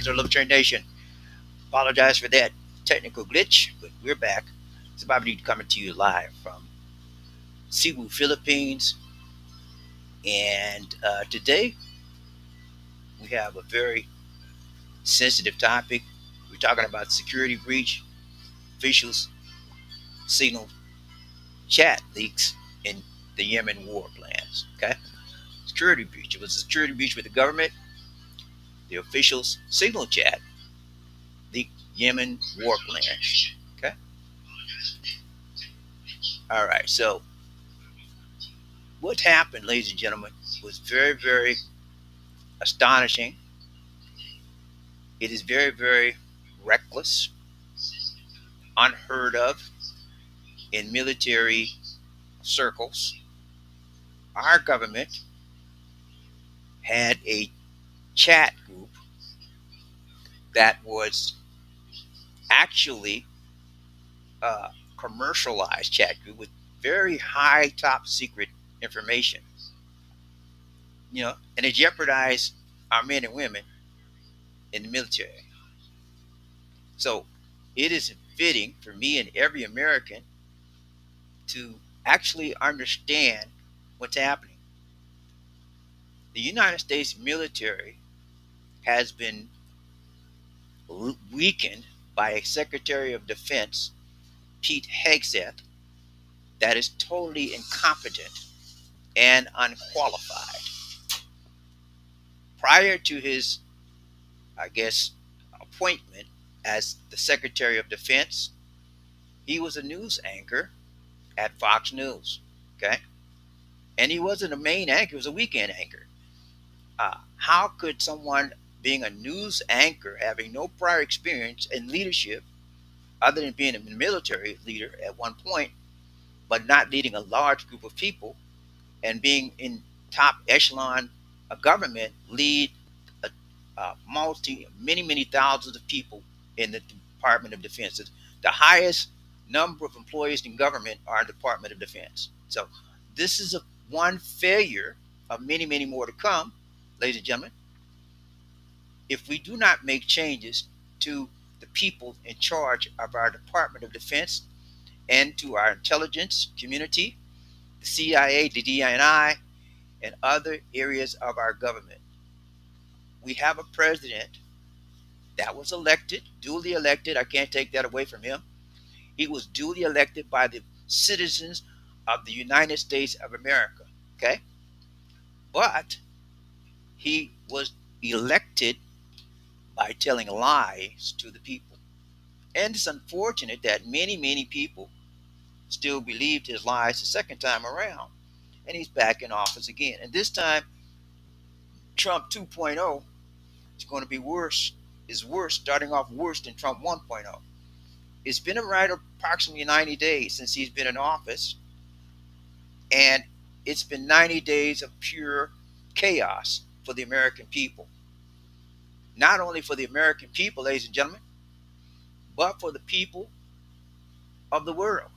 to the Love Train Nation. Apologize for that technical glitch, but we're back. It's about me coming to you live from Cebu, Philippines. And today we have a very sensitive topic. We're talking about security breach, officials signal chat leaks in the Yemen war plans. Okay? Security breach. It was a security breach with the government. The officials signal chat the Yemen war plans. Okay? All right. So what happened, ladies and gentlemen, was very, very astonishing. It is very, very reckless, unheard of in military circles. Our government had a chat group that was actually a commercialized chat group with very high top secret information, and it jeopardized our men and women in the military. So it is fitting for me and every American to actually understand what's happening. The United States military has been weakened by a Secretary of Defense, Pete Hegseth, that is totally incompetent and unqualified. Prior to his, I guess, appointment as the Secretary of Defense, he was a news anchor at Fox News. Okay? And he wasn't a main anchor, he was a weekend anchor. How could someone being a news anchor, having no prior experience in leadership, other than being a military leader at one point, but not leading a large group of people and being in top echelon of government, lead many thousands of people in the Department of Defense? The highest number of employees in government are in the Department of Defense. So this is one failure of many more to come, ladies and gentlemen. If we do not make changes to the people in charge of our Department of Defense and to our intelligence community, the CIA, the DNI, and other areas of our government, we have a president that was elected, duly elected. I can't take that away from him. He was duly elected by the citizens of the United States of America. Okay? But he was elected by telling lies to the people. And it's unfortunate that many people still believed his lies the second time around. And he's back in office again. And this time, Trump 2.0 is going to be worse, starting off worse than Trump 1.0. It's been right approximately 90 days since he's been in office. And it's been 90 days of pure chaos for the American people. Not only for the American people, ladies and gentlemen, but for the people of the world.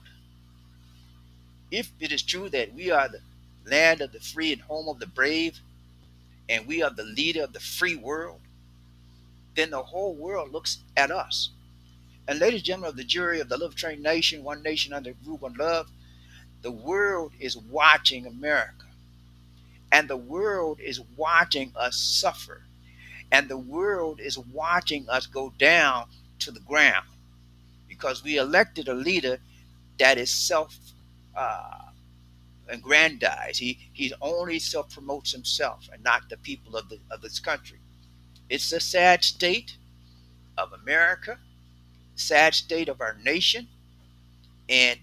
If it is true that we are the land of the free and home of the brave, and we are the leader of the free world, then the whole world looks at us. And ladies and gentlemen of the jury of the Love Train Nation, one nation under group one love, the world is watching America. And the world is watching us suffer. And the world is watching us go down to the ground because we elected a leader that is self-aggrandized. He only self-promotes himself and not the people of this country. It's a sad state of America, sad state of our nation, and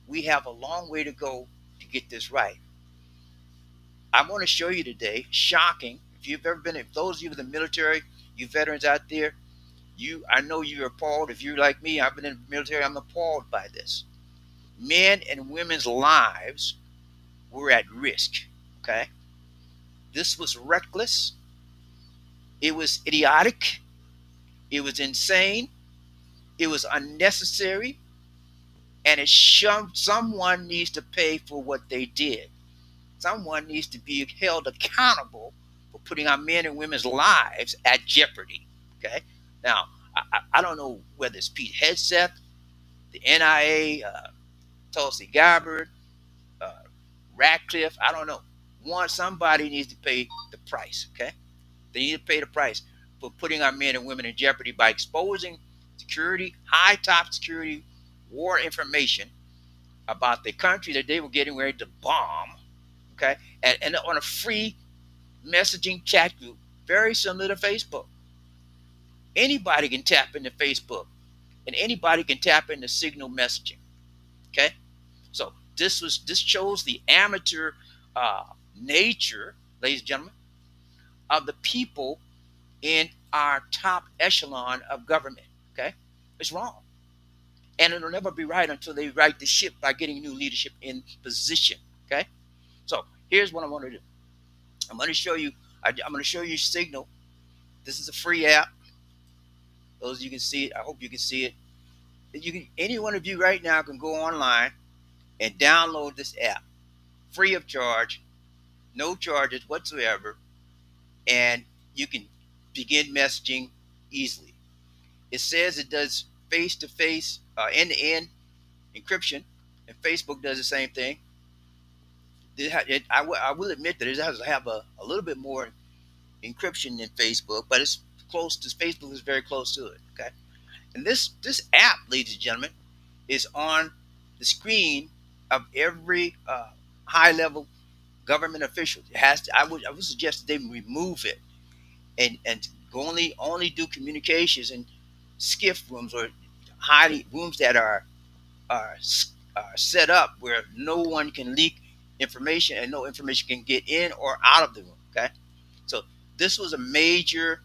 we have a long way to go to get this right. I want to show you today, shocking. If those of you in the military, you veterans out there, I know you're appalled. If you're like me, I've been in the military, I'm appalled by this. Men and women's lives were at risk. Okay? This was reckless. It was idiotic. It was insane. It was unnecessary. And someone needs to pay for what they did. Someone needs to be held accountable for putting our men and women's lives at jeopardy. Okay. Now, I don't know whether it's Pete Hegseth, the NIA, Tulsi Gabbard, uh, Radcliffe. I don't know. Somebody needs to pay the price. Okay. They need to pay the price for putting our men and women in jeopardy by exposing security, high top security war information about the country that they were getting ready to bomb. Okay. And on a free messaging chat group, very similar to Facebook. Anybody can tap into Facebook and anybody can tap into signal messaging. Okay. So this shows the amateur uh, nature, ladies and gentlemen, of the people in our top echelon of government. Okay, it's wrong, and it'll never be right until they right the ship by getting new leadership in position. Okay, so here's what I want to do. I'm going to show you. I'm going to show you Signal. This is a free app. Those of you can see it. I hope you can see it. You can. Any one of you right now can go online and download this app, free of charge, no charges whatsoever, and you can begin messaging easily. It says it does face to face, end to end encryption, and Facebook does the same thing. I will admit that it has to have a little bit more encryption than Facebook, but it's close to Facebook is very close to it. Okay, and this app, ladies and gentlemen, is on the screen of every high level government official. It has to, I would suggest that they remove it and only do communications in skiff rooms or high rooms that are are set up where no one can leak information and no information can get in or out of the room. Okay, so this was a major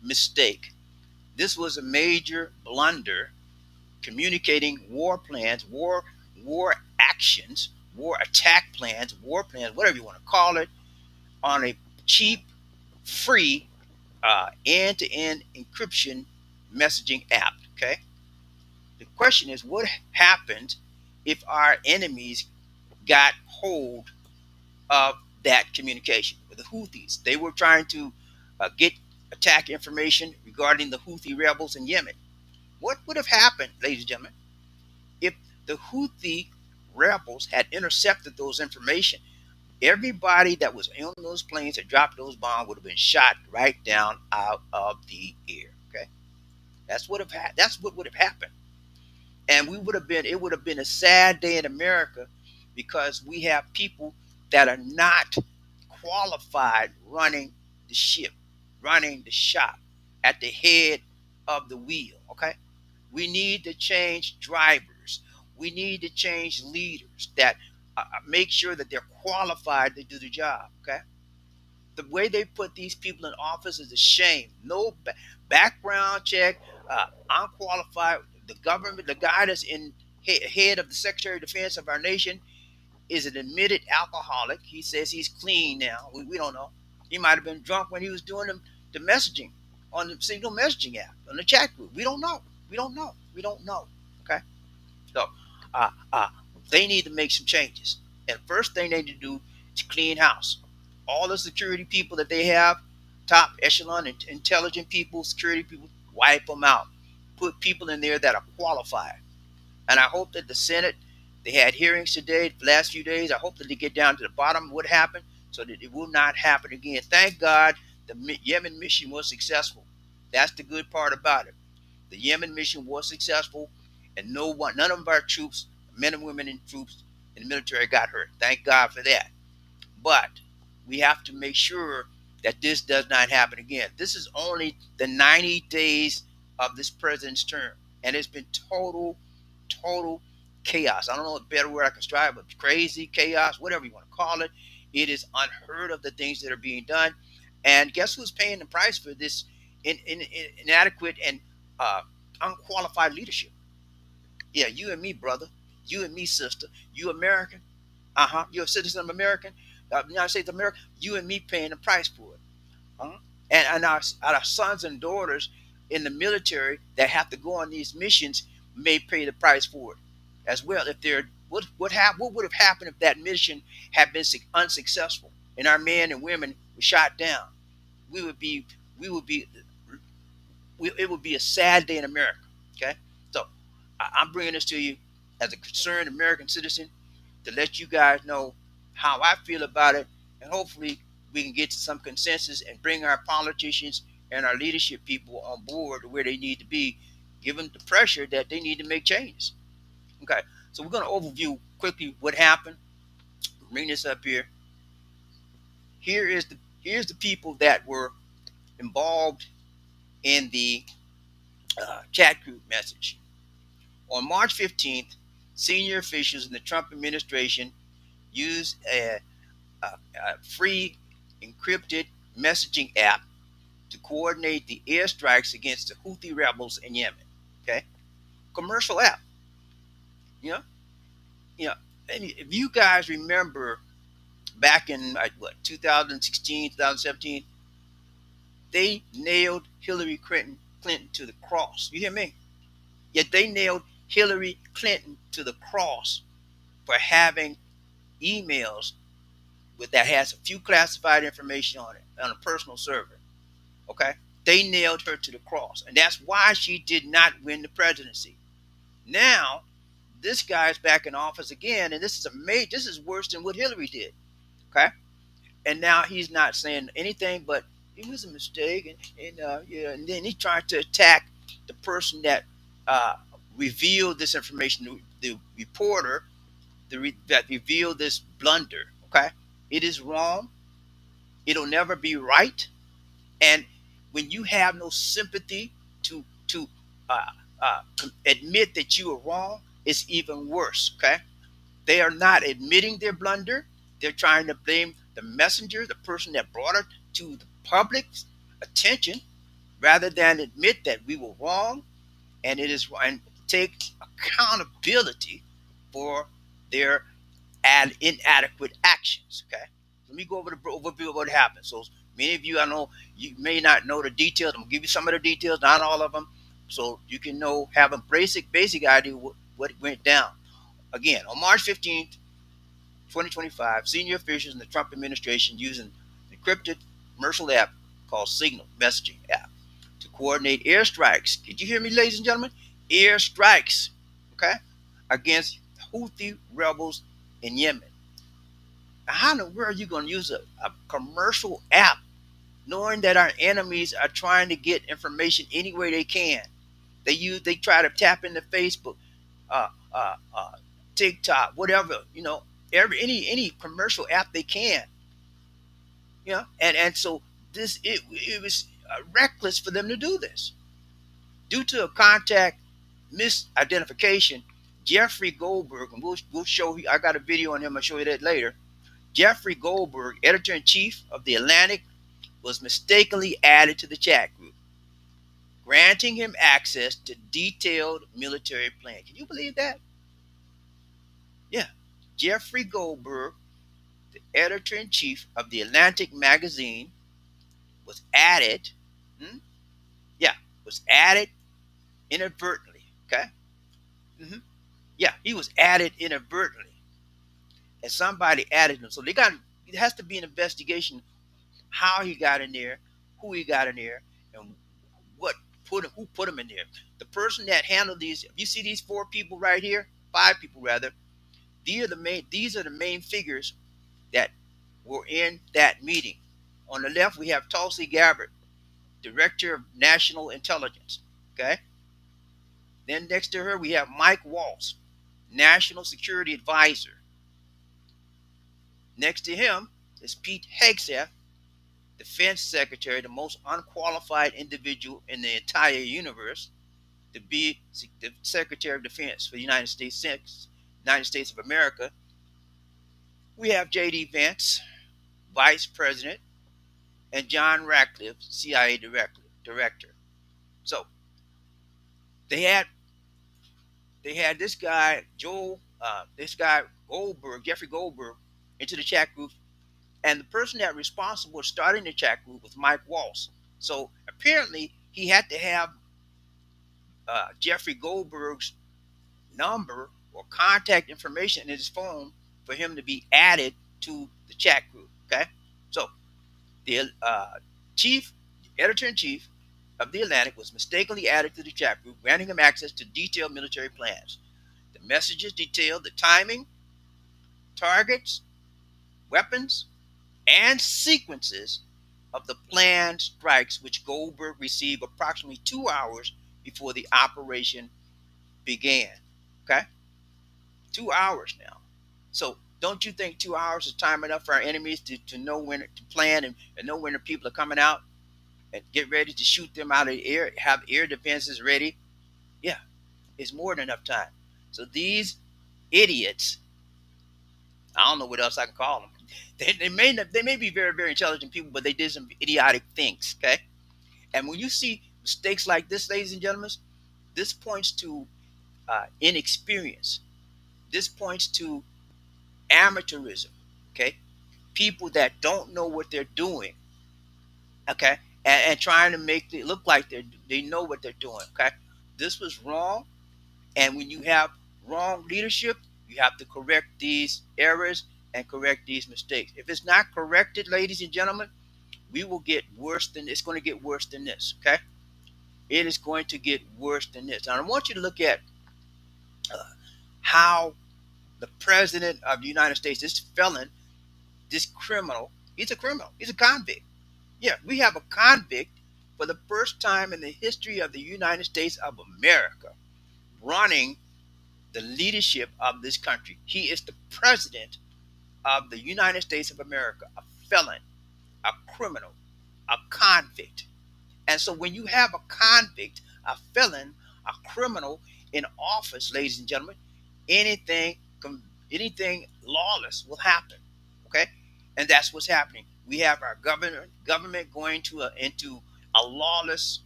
mistake. This was a major blunder. Communicating war plans, war actions, war attack plans, war plans, whatever you want to call it, on a cheap, free, end-to-end encryption messaging app. Okay. The question is, what happened if our enemies got hold of that communication with the Houthis? They were trying to get attack information regarding the Houthi rebels in Yemen. What would have happened, ladies and gentlemen, if the Houthi rebels had intercepted those information? Everybody that was on those planes that dropped those bombs would have been shot right down out of the air. Okay, that's what would have happened, and we would have been. It would have been a sad day in America because we have people that are not qualified running the ship, running the shop, at the head of the wheel. Okay, we need to change drivers. We need to change leaders that make sure that they're qualified to do the job. Okay, the way they put these people in office is a shame. No background check, unqualified. The government, the guy that's in head of the Secretary of Defense of our nation, is an admitted alcoholic. He says he's clean now. We don't know. He might have been drunk when he was doing the messaging on the Signal messaging app on the chat group. We don't know. We don't know. We don't know. Okay. So uh, uh, they need to make some changes. And first thing they need to do is clean house. All the security people that they have, top echelon intelligent people, security people, wipe them out. Put people in there that are qualified. And I hope that the Senate, they had hearings today, the last few days. I hope that they get down to the bottom of what happened so that it will not happen again. Thank God the Yemen mission was successful. That's the good part about it. The Yemen mission was successful, and none of our troops, men and women and troops in the military, got hurt. Thank God for that. But we have to make sure that this does not happen again. This is only the 90 days of this president's term, and it's been total chaos. I don't know a better word I can describe, but crazy chaos, whatever you want to call it. It is unheard of the things that are being done, and guess who's paying the price for this inadequate and uh, unqualified leadership? Yeah, you and me, brother. You and me, sister. You American. You're a citizen of American, United States of America. You and me paying the price for it. Uh-huh. And our sons and daughters in the military that have to go on these missions may pay the price for it as well. If they're what would have happened if that mission had been unsuccessful and our men and women were shot down? We would be it would be a sad day in America. Okay, so I'm bringing this to you as a concerned American citizen to let you guys know how I feel about it, and hopefully we can get to some consensus and bring our politicians and our leadership people on board where they need to be, give them the pressure that they need to make changes. Okay, so we're going to overview quickly what happened. Bring this up here. Here's the people that were involved in the chat group message. On March 15th, senior officials in the Trump administration used a free encrypted messaging app to coordinate the airstrikes against the Houthi rebels in Yemen. Okay, commercial app. You know, you know. And if you guys remember back in what 2016, 2017, they nailed Hillary Clinton to the cross. You hear me? Yet they nailed Hillary Clinton to the cross for having emails with that has a few classified information on it on a personal server. Okay, they nailed her to the cross, and that's why she did not win the presidency. Now, this guy's back in office again, and this is this is worse than what Hillary did. Okay, and now he's not saying anything, but it was a mistake, yeah, and then he tried to attack the person that uh, revealed this information, the reporter that revealed this blunder. Okay, it is wrong. It'll never be right. And when you have no sympathy to uh, admit that you are wrong, it's even worse. Okay, they are not admitting their blunder. They're trying to blame the messenger, the person that brought it to the public's attention, rather than admit that we were wrong and it is and take accountability for their inadequate actions. Okay, let me go over the overview of what happened. So many of you, I know you may not know the details. I'm gonna give you some of the details, not all of them, so you can know have a basic idea what went down. Again, on March 15th, 2025, senior officials in the Trump administration using an encrypted commercial app called Signal messaging app to coordinate airstrikes. Did you hear me, ladies and gentlemen? Airstrikes, okay, against Houthi rebels in Yemen. How in the world are you going to use a commercial app knowing that our enemies are trying to get information any way they can? They try to tap into Facebook, uh, uh, uh, TikTok, whatever, any commercial app they can, and so it was reckless for them to do this due to a contact misidentification. Jeffrey Goldberg, and we'll show you. I got a video on him. I'll show you that later. Jeffrey Goldberg, editor in chief of The Atlantic, was mistakenly added to the chat group, granting him access to detailed military plans. Can you believe that? Yeah. Jeffrey Goldberg, the editor in chief of The Atlantic magazine, was added. Hmm? Yeah, was added inadvertently. Okay. Hmm. Yeah, he was added inadvertently, and somebody added him. So it has to be an investigation how he got in there, who he got in there, and who put him in there. The person that handled these, if you see these four people right here, five people rather, these are the main figures that were in that meeting. On the left, we have Tulsi Gabbard, Director of National Intelligence. Okay. Then next to her, we have Mike Waltz, National Security Advisor. Next to him is Pete Hegseth, Defense Secretary, the most unqualified individual in the entire universe to be the Secretary of Defense for the United States of America. We have J.D. Vance, Vice President, and John Ratcliffe, CIA Director. So they had this guy Goldberg, Jeffrey Goldberg, into the chat group, and the person that responsible for starting the chat group was Mike Waltz. So apparently he had to have Jeffrey Goldberg's number or contact information in his phone for him to be added to the chat group. Okay, so the chief editor in chief of the Atlantic was mistakenly added to the chat group, granting him access to detailed military plans. The messages detailed the timing, targets, weapons, and sequences of the planned strikes, which Goldberg received approximately 2 hours before the operation began. Okay? 2 hours now. So don't you think 2 hours is time enough for our enemies to know when to plan and know when the people are coming out and get ready to shoot them out of the air, have air defenses ready? Yeah, it's more than enough time. So these idiots, I don't know what else I can call them. They may be very, very intelligent people, but they did some idiotic things. Okay, and when you see mistakes like this, ladies and gentlemen, this points to inexperience. This points to amateurism. Okay, people that don't know what they're doing. Okay, and trying to make it look like they know what they're doing. Okay, this was wrong. And when you have wrong leadership, you have to correct these errors and correct these mistakes. If it's not corrected, ladies and gentlemen, we will get worse than it's going to get worse than this. Okay, it is going to get worse than this. And I want you to look at uh, how the president of the United States, this felon, this criminal, he's a criminal, he's a convict. Yeah, we have a convict for the first time in the history of the United States of America running the leadership of this country. He is the president of the United States of America, a felon, a criminal, a convict. And so when you have a convict, a felon, a criminal in office, ladies and gentlemen, anything anything lawless will happen. Okay? And that's what's happening. We have our government going into a lawless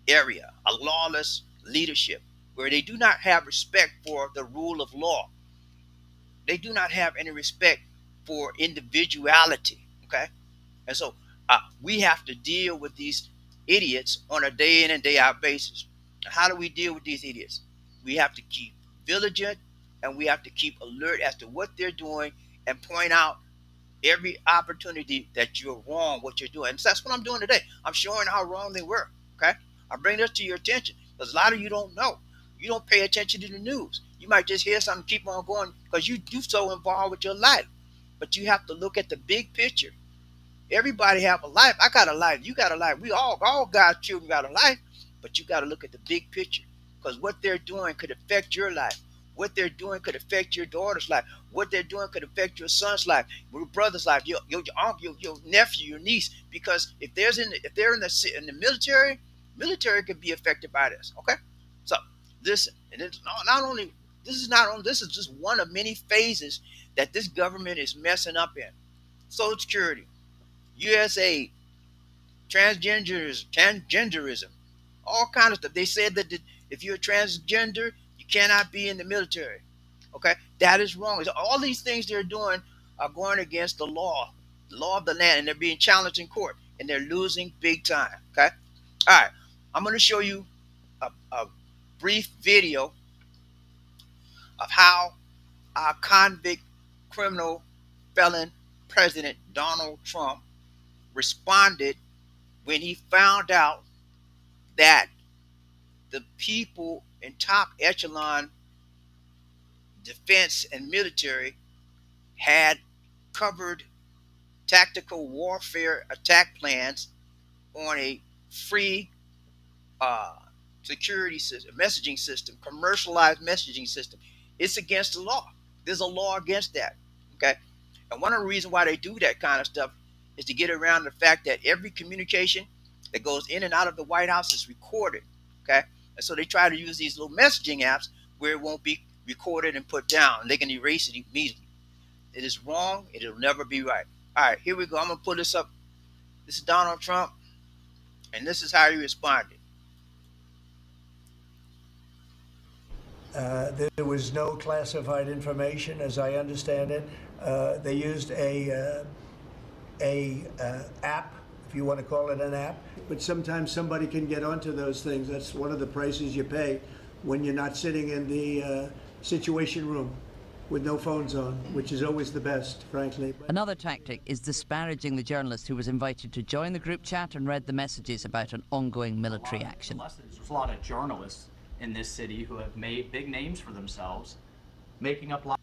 area, a lawless leadership where they do not have respect for the rule of law. They do not have any respect for individuality. Okay, and so we have to deal with these idiots on a day in and day out basis. How do we deal with these idiots? We have to keep vigilant and we have to keep alert as to what they're doing and point out every opportunity that you're wrong, what you're doing. And so that's what I'm doing today. I'm showing how wrong they were. Okay, I bring this to your attention because a lot of you don't know. You don't pay attention to the news. You might just hear something, keep on going because you're so involved with your life. But you have to look at the big picture. Everybody have a life. I got a life. You got a life. We all God's children got a life. But you got to look at the big picture because what they're doing could affect your life. What they're doing could affect your daughter's life. What they're doing could affect your son's life, your brother's life, your uncle, your nephew, your niece. Because if they're in the military could be affected by this. Okay, so listen, and it's not only this is just one of many phases that this government is messing up in. Social Security, USA, transgenderism, all kind of stuff. They said that if you're a transgender, you cannot be in the military. Okay, that is wrong. All these things they're doing are going against the law of the land, and they're being challenged in court, and they're losing big time. Okay, all right. I'm going to show you a brief video of how our convict, criminal, felon president Donald Trump responded when he found out that the people in top echelon defense and military had covered tactical warfare attack plans on a free security system, messaging system, commercialized messaging system. It's against the law. There's a law against that. Okay. And one of the reasons why they do that kind of stuff is to get around the fact that every communication that goes in and out of the White House is recorded. Okay. And so they try to use these little messaging apps where it won't be recorded and put down. And they can erase it immediately. It is wrong. It'll never be right. All right, here we go. I'm going to pull this up. This is Donald Trump. And this is how he responded. There was no classified information, as I understand it. They used a app, if you want to call it an app. But sometimes somebody can get onto those things. That's one of the prices you pay when you're not sitting in the situation room with no phones on, which is always the best, frankly. Another tactic is disparaging the journalist who was invited to join the group chat and read the messages about an ongoing military action. There's a lot of journalists in this city who have made big names for themselves, making up lies.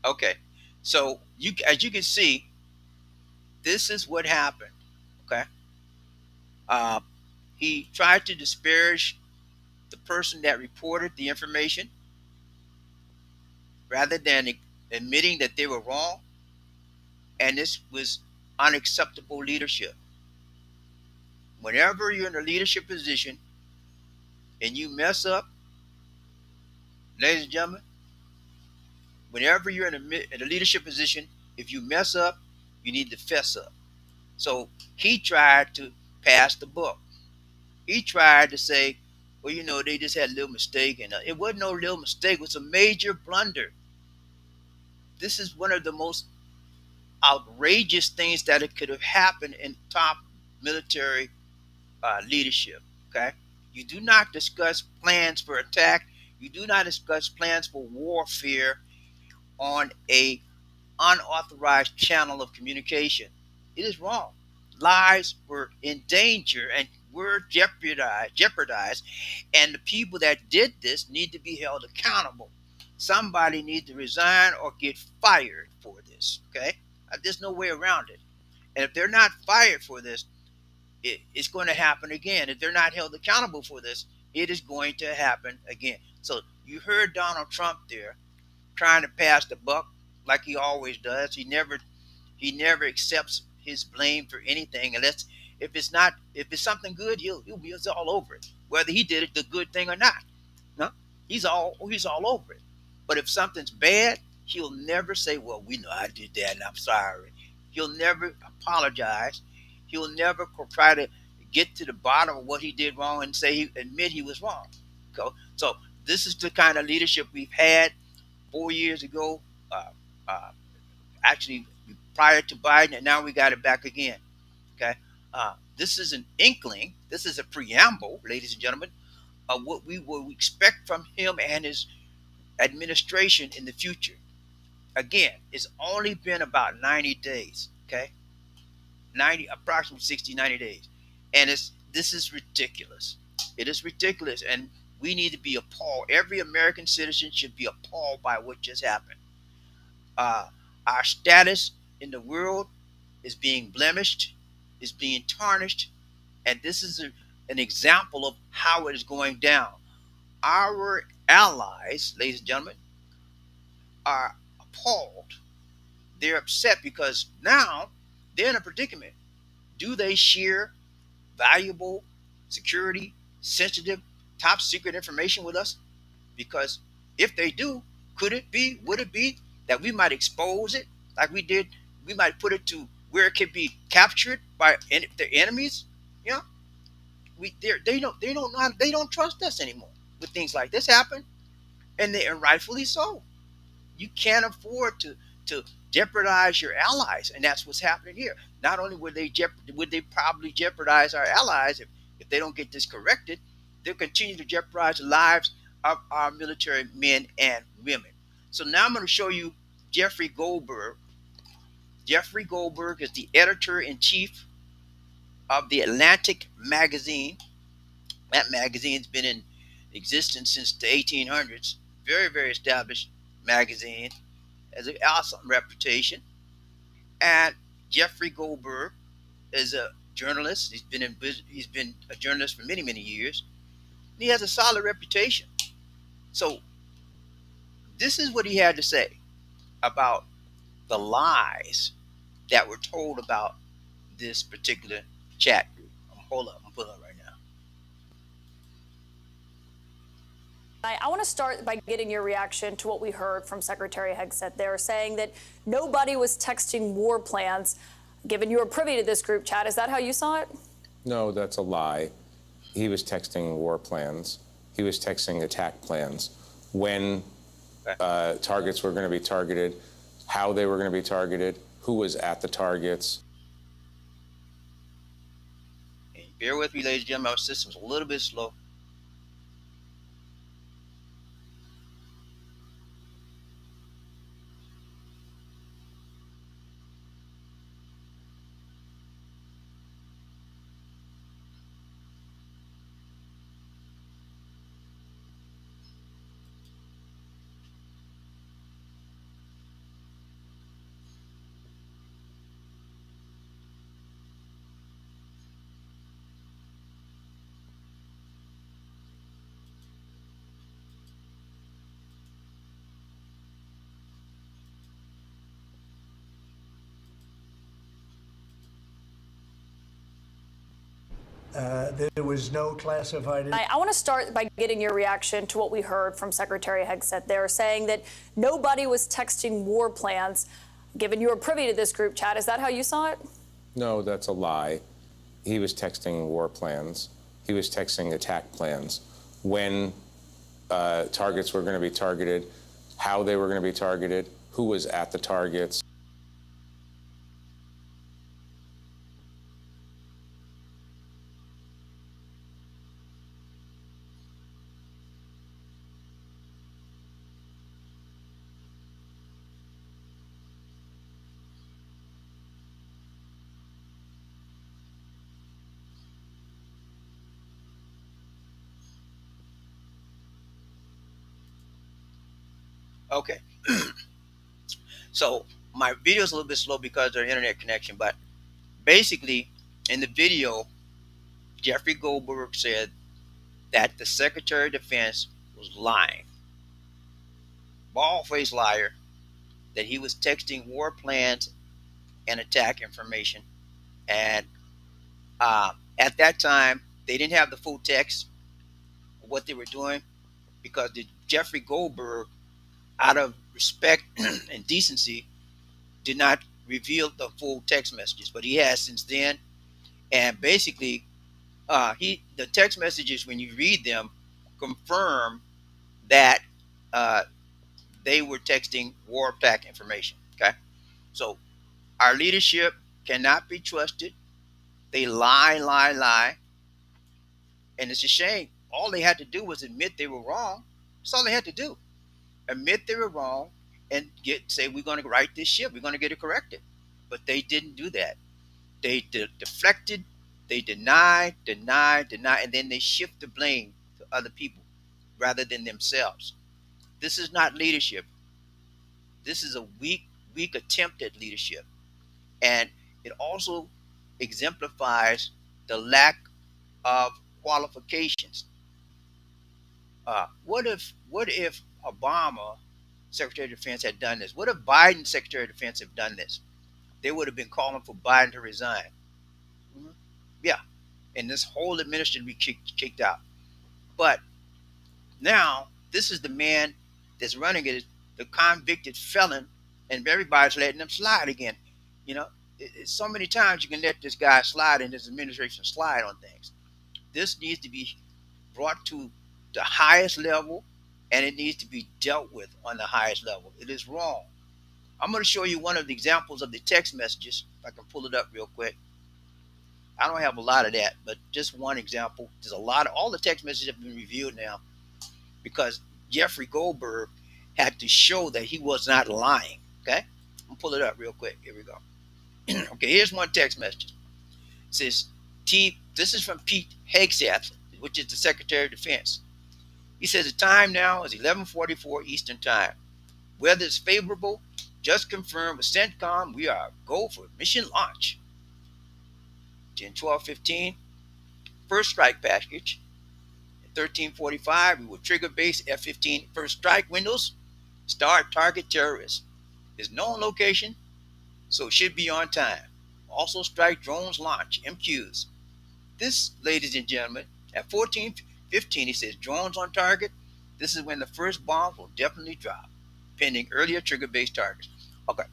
Okay, so as you can see, this is what happened. Okay, uh, he tried to disparage the person that reported the information rather than admitting that they were wrong, and this was unacceptable leadership. Whenever you're in a leadership position and you mess up, ladies and gentlemen, whenever you're in a leadership position, if you mess up, you need to fess up. So he tried to pass the buck. He tried to say, well, they just had a little mistake, and it wasn't no little mistake. It was a major blunder. This is one of the most outrageous things that it could have happened in top military leadership. Okay, you do not discuss plans for attack. You do not discuss plans for warfare on a unauthorized channel of communication. It is wrong. Lives were in danger and were jeopardized, and the people that did this need to be held accountable. Somebody needs to resign or get fired for this. Okay, there's no way around it. And if they're not fired for this, it's going to happen again. If they're not held accountable for this, it is going to happen again. So you heard Donald Trump there trying to pass the buck like he always does. He never accepts his blame for anything unless if it's something good, he'll be all over it, whether he did it the good thing or not. No, he's all over it. But if something's bad, he'll never say, "Well, we know I did that, and I'm sorry." He'll never apologize. He'll never try to get to the bottom of what he did wrong and admit he was wrong. So this is the kind of leadership we've had 4 years ago. Uh, uh, Actually, prior to Biden, and now we got it back again. Okay, this is an inkling. This is a preamble, ladies and gentlemen, of what we will expect from him and his administration in the future. Again, it's only been about 90 days. Okay, 90, approximately 60, 90 days, and this is ridiculous. It is ridiculous, and we need to be appalled. Every American citizen should be appalled by what just happened. uh, our status in the world is being blemished, is being tarnished, and this is an example of how it is going down. Our allies, ladies and gentlemen, are appalled. They're upset because now they're in a predicament. Do they share valuable, security, sensitive, top secret information with us? Because if they do, would it be that we might expose it like we did? We might put it to where it can be captured by their enemies. You know, they don't trust us anymore with things like this happen, and rightfully so. You can't afford to jeopardize your allies, and that's what's happening here. Not only would they probably jeopardize our allies if they don't get this corrected, they'll continue to jeopardize the lives of our military men and women. So now I'm going to show you Jeffrey Goldberg. Jeffrey Goldberg is the editor in chief of the Atlantic magazine. That magazine's been in existence since the 1800s. Very, very established magazine, has an awesome reputation. And Jeffrey Goldberg is a journalist. He's been a journalist for many, many years. And he has a solid reputation. So this is what he had to say about the lies that were told about this particular chat group. Hold up, I'm pulling up right now. I want to start by getting your reaction to what we heard from Secretary Hegseth there, saying that nobody was texting war plans. Given you were privy to this group chat, is that how you saw it? No, that's a lie. He was texting war plans. He was texting attack plans. When targets were going to be targeted, how they were going to be targeted, who was at the targets. And bear with me, ladies and gentlemen, our system's a little bit slow. There was no classified. I want to start by getting your reaction to what we heard from Secretary Hegseth there, saying that nobody was texting war plans. Given you were privy to this group chat, is that how you saw it? No, that's a lie. He was texting war plans. He was texting attack plans. When targets were going to be targeted, how they were going to be targeted, who was at the targets. Okay. So my video is a little bit slow because of the internet connection, but basically in the video, Jeffrey Goldberg said that the Secretary of Defense was lying, bald-faced liar, that he was texting war plans and attack information. And at that time, they didn't have the full text of what they were doing because Jeffrey Goldberg, out of respect and decency, did not reveal the full text messages, but he has since then. And basically, the text messages, when you read them, confirm that they were texting war attack information. Okay, so our leadership cannot be trusted. They lie, lie, lie, and it's a shame. All they had to do was admit they were wrong. That's all they had to do. Admit they were wrong and say we're going to right this ship. We're going to get it corrected. But they didn't do that. They deflected. They denied, and then they shift the blame to other people rather than themselves. This is not leadership. This is a weak attempt at leadership, and it also exemplifies the lack of qualifications. What if Obama, Secretary of Defense, had done this? What if Biden, Secretary of Defense, have done this? They would have been calling for Biden to resign. Mhm. Yeah, and this whole administration would be kicked out. But now this is the man that's running it, the convicted felon, and everybody's letting him slide again. You know, so many times you can let this guy slide and this administration slide on things. This needs to be brought to the highest level, and it needs to be dealt with on the highest level. It is wrong. I'm going to show you one of the examples of the text messages. If I can pull it up real quick. I don't have a lot of that, but just one example. There's a lot of all the text messages have been reviewed now because Jeffrey Goldberg had to show that he was not lying. Okay, I'm gonna pull it up real quick. Here we go. Okay, here's one text message. It says, this is from Pete Hegseth, which is the Secretary of Defense. He says the time now is 11:44 Eastern Time. Weather is favorable. Just confirmed with CENTCOM we are go for mission launch. 10:12:15. First strike package. At 13:45 we will trigger base F-15 first strike windows. Start target terrorists. His known location So it should be on time. Also strike drones launch, MQs. This, ladies and gentlemen, at 14:15, he says drones on target. This is when the first bombs will definitely drop, pending earlier trigger-based targets. Okay,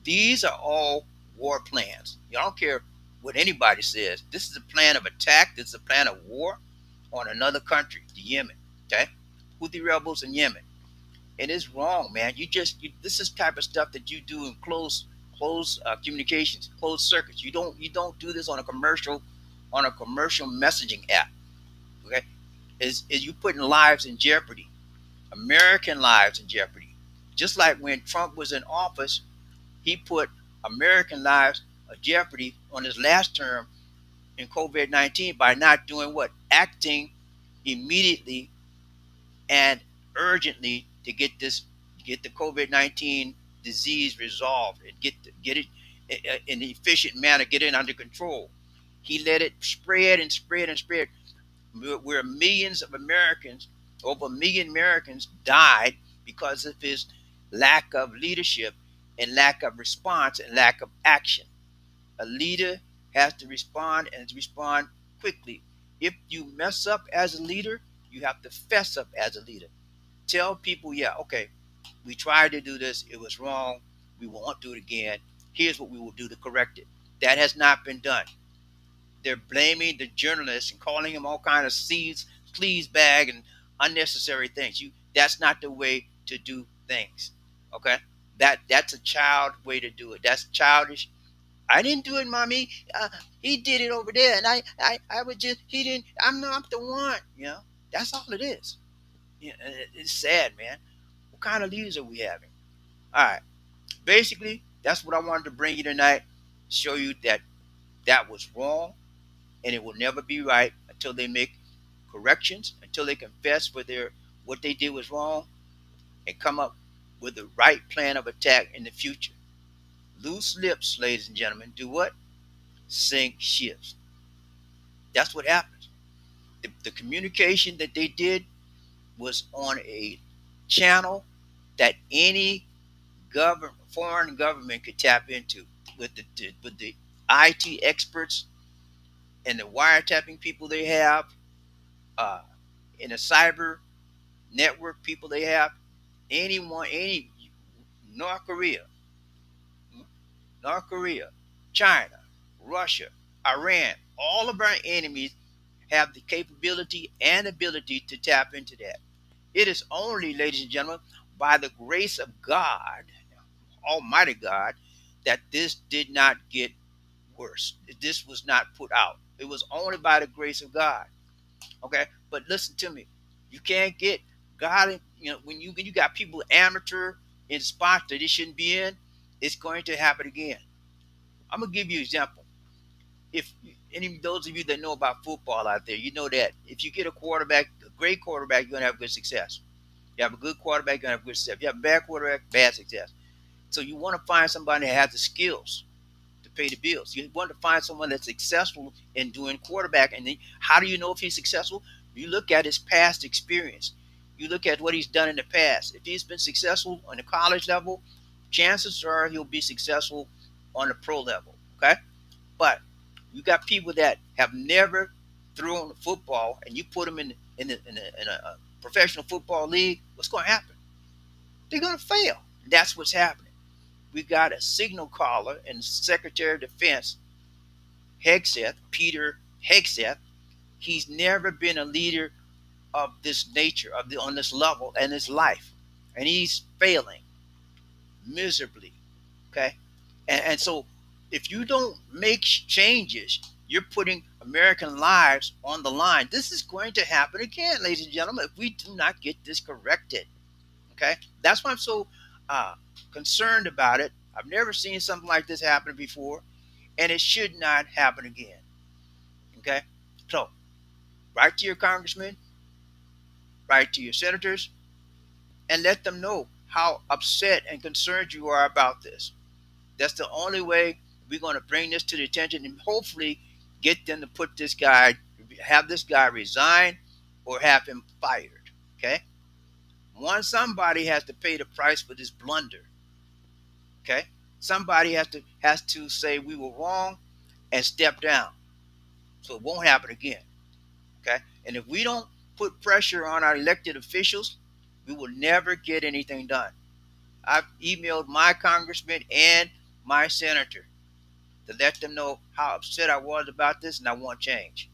these are all war plans. You don't care what anybody says. This is a plan of attack. This is a plan of war on another country, the Yemen. Okay, Houthi rebels in Yemen. It is wrong, man. This is type of stuff that you do in close communications, closed circuits. You don't do this on a commercial messaging app. Okay, is you putting lives in jeopardy, American lives in jeopardy. Just like when Trump was in office, he put American lives in jeopardy on his last term in COVID-19 by not doing what? Acting immediately and urgently to get the COVID-19 disease resolved and get it in an efficient manner, get it under control. He let it spread and spread and spread, where millions of Americans, over a million Americans, died because of his lack of leadership and lack of response and lack of action. A leader has to respond and respond quickly. If you mess up as a leader, you have to fess up as a leader. Tell people, yeah, okay, we tried to do this, it was wrong, we won't do it again. Here's what we will do to correct it. That has not been done. They're blaming the journalists and calling him all kind of sleaze bag and unnecessary things. That's not the way to do things. Okay? That's a child way to do it. That's childish. I didn't do it, mommy. He did it over there, and I was just he didn't. I'm not the one. That's all it is. It's sad, man. What kind of leaders are we having? All right. Basically, that's what I wanted to bring you tonight. Show you that that was wrong, and it will never be right until they make corrections, until they confess for what they did was wrong, and come up with the right plan of attack in the future. Loose lips, ladies and gentlemen, do what? Sink ships. That's what happens. The communication that they did was on a channel that any foreign government could tap into with the IT experts and the wiretapping people they have, uh, in the cyber network people they have. Any North Korea, China, Russia, Iran, all of our enemies have the capability and ability to tap into that. It is only, ladies and gentlemen, by the grace of God, Almighty God, that this did not get worse. This was not put out. It was only by the grace of God. Okay, but listen to me. You can't get God. When you got people amateur in spots that they shouldn't be in, it's going to happen again. I'm gonna give you an example. If any of those of you that know about football out there, you know that if you get a great quarterback, you're gonna have good success. You have a good quarterback, you're gonna have good success. If you have a bad quarterback, bad success. So you want to find somebody that has the skills to pay the bills. You want to find someone that's successful in doing quarterback. And then how do you know if he's successful? You look at his past experience. You look at what he's done in the past. If he's been successful on the college level, chances are he'll be successful on the pro level. Okay, but you got people that have never thrown football, and you put them in a professional football league. What's going to happen? They're going to fail. That's what's happening. We got a signal caller and Secretary of Defense, Peter Hegseth. He's never been a leader of this nature, on this level in his life, and he's failing miserably. Okay, and so if you don't make changes, you're putting American lives on the line. This is going to happen again, ladies and gentlemen, if we do not get this corrected. Okay, that's why I'm so concerned about it. I've never seen something like this happen before, and it should not happen again. Okay, so write to your congressmen, write to your senators, and let them know how upset and concerned you are about this. That's the only way we're going to bring this to the attention and hopefully get them to have this guy resign or have him fired. Okay, somebody has to pay the price for this blunder. Okay, Somebody has to say we were wrong and step down, so it won't happen again. Okay, and if we don't put pressure on our elected officials, we will never get anything done. I've emailed my congressman and my senator to let them know how upset I was about this and I want change.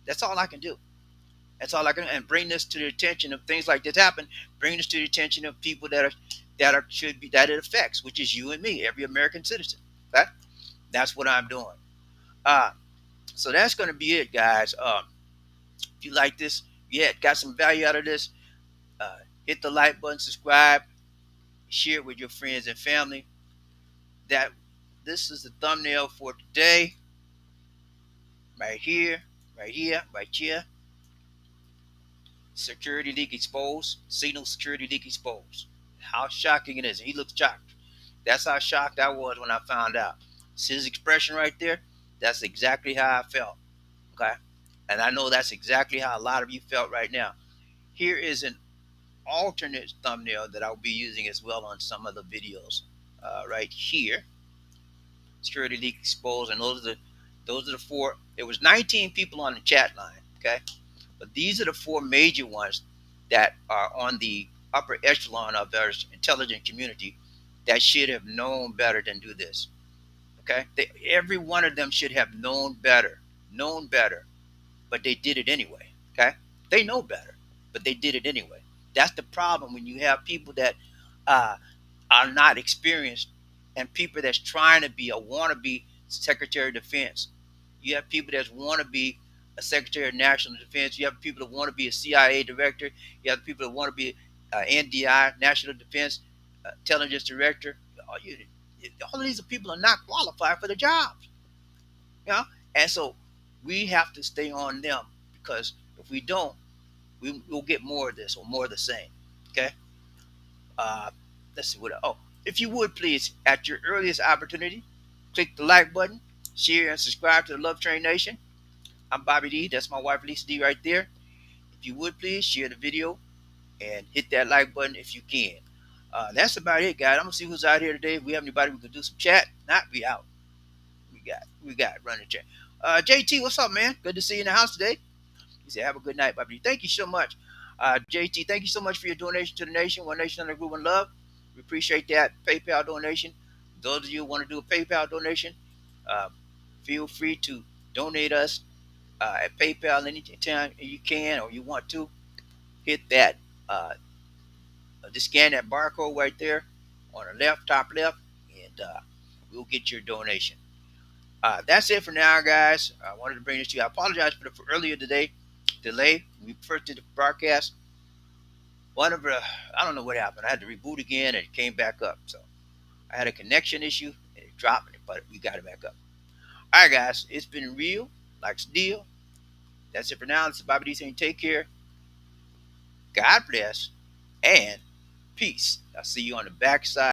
That's all I can do. That's all I can, and bring this to the attention of things like this happen. Bring this to the attention of people that are should be that it affects, which is you and me, every American citizen. Okay? That's what I'm doing. Uh, so that's going to be it, guys. If you like this, yeah, got some value out of this, hit the like button, subscribe, share it with your friends and family. That this is the thumbnail for today. Right here, right here, right here. Security leak exposed. Signal security leak exposed. How shocking it is. He looks shocked. That's how shocked I was when I found out. It's his expression right there. That's exactly how I felt. Okay? And I know that's exactly how a lot of you felt right now. Here is an alternate thumbnail that I'll be using as well on some of the videos. Right here. Security leak exposed. And those are the four. There was 19 people on the chat line. Okay? But these are the four major ones that are on the upper echelon of our intelligent community that should have known better than do this. Okay, every one of them should have known better, but they did it anyway. Okay, they know better, but they did it anyway. That's the problem when you have people that uh, are not experienced and people that's trying to be a wannabe Secretary of Defense. You have people that want to be a Secretary of National Defense. You have people that want to be a CIA director. You have people that want to be NDI, National Defense Intelligence Director. All, you, all of these people are not qualified for the jobs. You know? And so we have to stay on them, because if we don't, we'll get more of this or more of the same. Okay? Uh, let's see what. Oh, if you would please, at your earliest opportunity, click the like button, share and subscribe to the Love Train Nation. I'm Bobby D. That's my wife Lisa D right there. If you would please share the video and hit that like button if you can. That's about it, guys. I'm gonna see who's out here today. If we have anybody, we could do some chat. Not we out. We got running chat. JT, what's up, man? Good to see you in the house today. He said, "Have a good night, Bobby. Thank you so much, JT. Thank you so much for your donation to the nation. One Nation under Group, One Love. We appreciate that PayPal donation. Those of you who want to do a PayPal donation, uh, feel free to donate us at PayPal anytime you can or you want to. Hit that. Just scan that barcode right there on the left, top left, and we'll get your donation. That's it for now, guys. I wanted to bring this to you. I apologize for the earlier today delay. We first did the broadcast. I don't know what happened. I had to reboot again and it came back up. So I had a connection issue and it dropped it, but we got it back up. All right, guys. It's been real, like steel. That's it for now. This is Bobby D saying take care. God bless and peace. I'll see you on the backside.